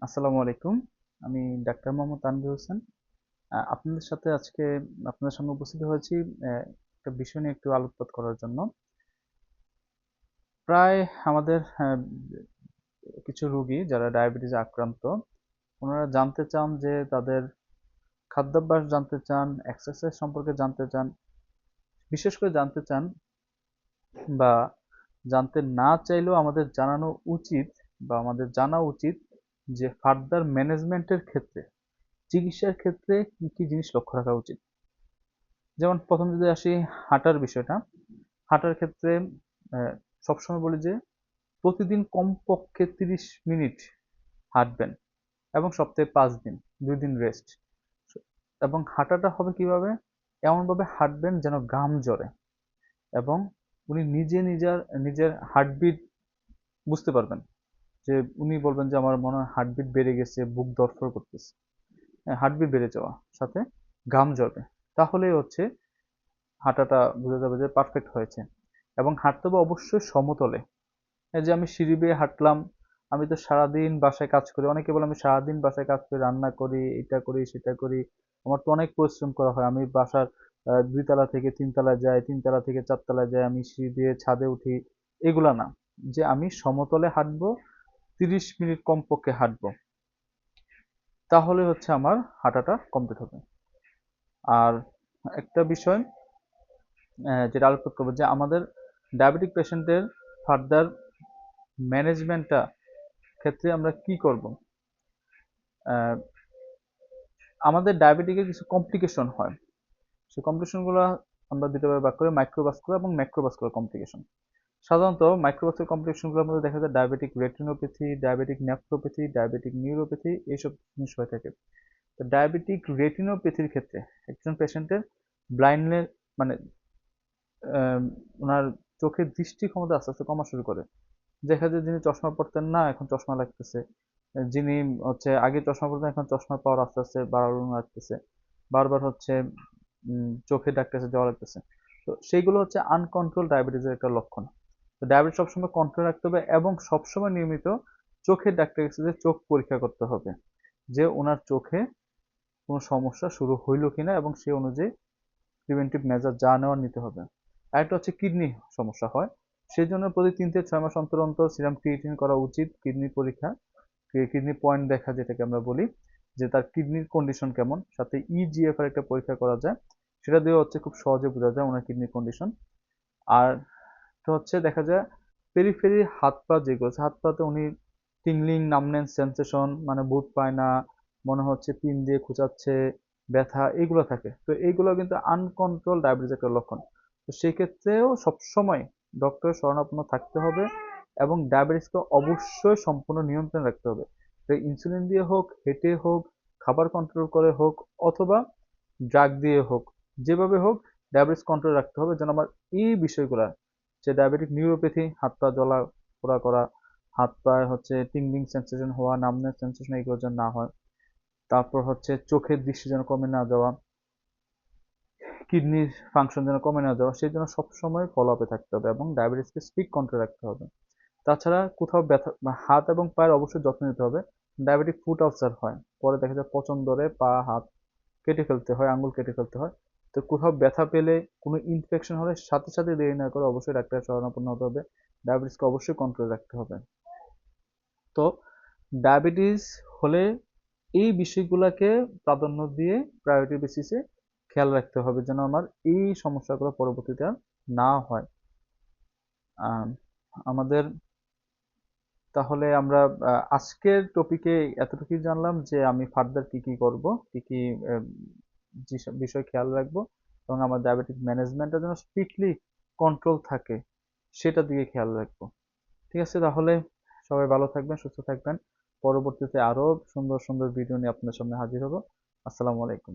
আসসালামু আলাইকুম। আমি ডাক্তার মোহাম্মদ তানভীর হোসেন। আপনাদের সাথে আজকে আপনাদের সামনে উপস্থিত হয়েছি একটা বিষয় নিয়ে একটু আলোকপাত করার জন্য। প্রায় আমাদের কিছু রোগী যারা ডায়াবেটিসে আক্রান্ত, ওনারা জানতে চান যে তাদের খাদ্যাভ্যাস জানতে চান, এক্সারসাইজ সম্পর্কে জানতে চান। বিশেষ করে জানতে চান বা জানতে না চাইলেও আমাদের জানানো উচিত বা আমাদের জানা উচিত যে ফার্দার ম্যানেজমেন্টের ক্ষেত্রে, চিকিৎসার ক্ষেত্রে কি কি জিনিস লক্ষ্য রাখা উচিত। যেমন প্রথম যদি আসি হাঁটার বিষয়টা, হাঁটার ক্ষেত্রে সবসময় বলি যে প্রতিদিন কমপক্ষে 30 মিনিট হাঁটবেন এবং সপ্তাহে 5 দিন, 2 দিন রেস্ট। এবং হাঁটাটা হবে কিভাবে? এমনভাবে হাঁটবেন যেন ঘাম ঝরে এবং উনি নিজের হার্টবিট বুঝতে পারবেন, যে উনি বলবেন যে আমার মনে হয় হার্টবিট বেড়ে গেছে, বুক ধড়ফড় করতেছে। হার্টবিট বেড়ে যাওয়া সাথে ঘাম ঝরবে, তাহলেই হচ্ছে হাঁটাটা বোঝা যাবে যে পারফেক্ট হয়েছে। এবং হাঁটতে হবে অবশ্যই সমতলে। এই যে আমি সিঁড়ি বেয়ে হাঁটলাম, আমি তো সারাদিন বাসায় কাজ করি, অনেকে বলে আমি সারাদিন বাসায় কাজ করি, রান্না করি, এটা করি সেটা করি, আমার তো অনেক পরিশ্রম করা হয়, আমি বাসার 2 তলা থেকে 3 তলা যাই, 3 তলা থেকে 4 তলা যাই, আমি সিঁড়ি দিয়ে ছাদে উঠি। এগুলা না, যে আমি সমতলে হাঁটবো, 30 মিনিট কমপক্ষে হাঁটবো, তাহলে হচ্ছে আমার হাঁটাটা কমপ্লিট হবে। আর একটা বিষয় যেটা আলোচনা করবো, যে আমাদের ডায়াবেটিক পেশেন্টের ফার্দার ম্যানেজমেন্টটা ক্ষেত্রে আমরা কি করব। আহ, আমাদের ডায়াবেটিকের কিছু কমপ্লিকেশন হয়, সেই কমপ্লিকেশনগুলো আমরা দুটো ভাগে ভাগ করি, মাইক্রোভাস্কুলার এবং ম্যাক্রোভাস্কুলার কমপ্লিকেশন। সাধারণত মাইক্রোভাস্কুলার কমপ্লিকেশনগুলোর মধ্যে দেখা যায় diabetic retinopathy, diabetic nephropathy, diabetic neuropathy, এইসব জিনিস হয়ে থাকে। তো ডায়াবেটিক রেটিনোপ্যাথির ক্ষেত্রে একজন পেশেন্টের ব্লাইন্ডনেস, মানে ওনার চোখের দৃষ্টি ক্ষমতা আস্তে আস্তে কমা শুরু করে। দেখা যায় যিনি চশমা পড়তেন না, এখন চশমা লাগতেছে। যিনি হচ্ছে আগে চশমা পড়তেন, এখন চশমার পাওয়ার আস্তে আস্তে বাড়ানো লাগতেছে। বারবার হচ্ছে চোখে ডাকতেছে, জ্বর লাগতেছে। তো সেইগুলো হচ্ছে আনকন্ট্রোল ডায়াবেটিসের একটা লক্ষণ। তো ডায়াবেটিস সবসময় কন্ট্রোল রাখতে হবে এবং সবসময় নিয়মিত চোখের ডাক্তারের কাছে যে চোখ পরীক্ষা করতে হবে, যে ওনার চোখে কোনো সমস্যা শুরু হইলো কিনা, এবং সেই অনুযায়ী প্রিভেন্টিভ মেজার যা নেওয়ার নিতে হবে। আরেকটা হচ্ছে কিডনি সমস্যা হয়, সেই জন্য প্রতি 3 থেকে 6 মাস অন্তর অন্তর সিরাম ক্রিয়েটিন করা উচিত। কিডনি পরীক্ষা, কিডনি পয়েন্ট দেখা যেটাকে আমরা বলি, যে তার কিডনির কন্ডিশন কেমন। সাথে ইজিএফ এর একটা পরীক্ষা করা যায়, সেটা দিয়ে হচ্ছে খুব সহজে বোঝা যায় ওনার কিডনির কন্ডিশন। আর তো হচ্ছে দেখা যায় পেরিফেরি হাত পা যেগুলো আছে, হাত পাতে উনি টিংলিং, নামনেস সেন্সেশন, মানে বুট পায় না, মনে হচ্ছে পিন দিয়ে খুঁচাচ্ছে, ব্যথা, এগুলো থাকে। তো এইগুলো কিন্তু আনকন্ট্রোল ডায়াবেটিস একটা লক্ষণ। তো সেই ক্ষেত্রেও সবসময় ডক্টরের শরণাপন্ন থাকতে হবে এবং ডায়াবেটিসকে অবশ্যই সম্পূর্ণ নিয়ন্ত্রণে রাখতে হবে। তো ইনসুলিন দিয়ে হোক, হেঁটে হোক, খাবার কন্ট্রোল করে হোক, অথবা ড্রাগ দিয়ে হোক, যেভাবে হোক ডায়াবেটিস কন্ট্রোল রাখতে হবে, যেন আমার এই বিষয়গুলা, যে ডায়াবেটিক নিউরোপ্যাথি, হাত পা জ্বলা পোড়া করা, হাত পায়ে হচ্ছে টিংলিং সেন্সেশন হওয়া, নামনেস সেন্সেশন, এগুলো যেন না হয়। তারপর হচ্ছে চোখের দৃষ্টি যেন কমে না যাওয়া, কিডনির ফাংশন যেন কমে না যাওয়া, সেই জন্য সবসময় ফলো আপে থাকতে হবে এবং ডায়াবেটিসকে স্ট্রিক্ট কন্ট্রোল রাখতে হবে। তাছাড়া কোথাও ব্যথা হাত এবং পায়ের অবশ্যই যত্ন নিতে হবে। ডায়াবেটিক ফুট আলসার হয়, পরে দেখা যায় পচন ধরে পা হাত কেটে ফেলতে হয়, আঙ্গুল কেটে ফেলতে হয়। তো কোথাও ব্যথা পেলে, কোনো ইনফেকশন হলে সাথে সাথে দেরি না করে অবশ্যই ডাক্তারের শরণাপন্ন হতে হবে। ডায়াবেটিসকে অবশ্যই কন্ট্রোল রাখতে হবে। তো ডায়াবেটিস হলে এই বিষয়গুলোকে প্রাধান্য দিয়ে প্রায়োরিটি বেসিসে খেয়াল রাখতে হবে, যেন আমার এই সমস্যাগুলো পরবর্তীতে আর না হয়। আম, আমাদের তাহলে আমরা আজকের টপিকে এতটুকুই জানলাম, যে আমি ফার্দার কি কি করব, কি কি আহ, বিষয় খেয়াল রাখবো, এবং আমার ডায়াবেটিক ম্যানেজমেন্টটা যেন স্ট্রিক্টলি কন্ট্রোল থাকে, সেটা দিকে খেয়াল রাখবো। ঠিক আছে, তাহলে সবাই ভালো থাকবেন, সুস্থ থাকবেন। পরবর্তীতে আরো সুন্দর সুন্দর ভিডিও নিয়ে আপনাদের সামনে হাজির হব। আসসালামু আলাইকুম।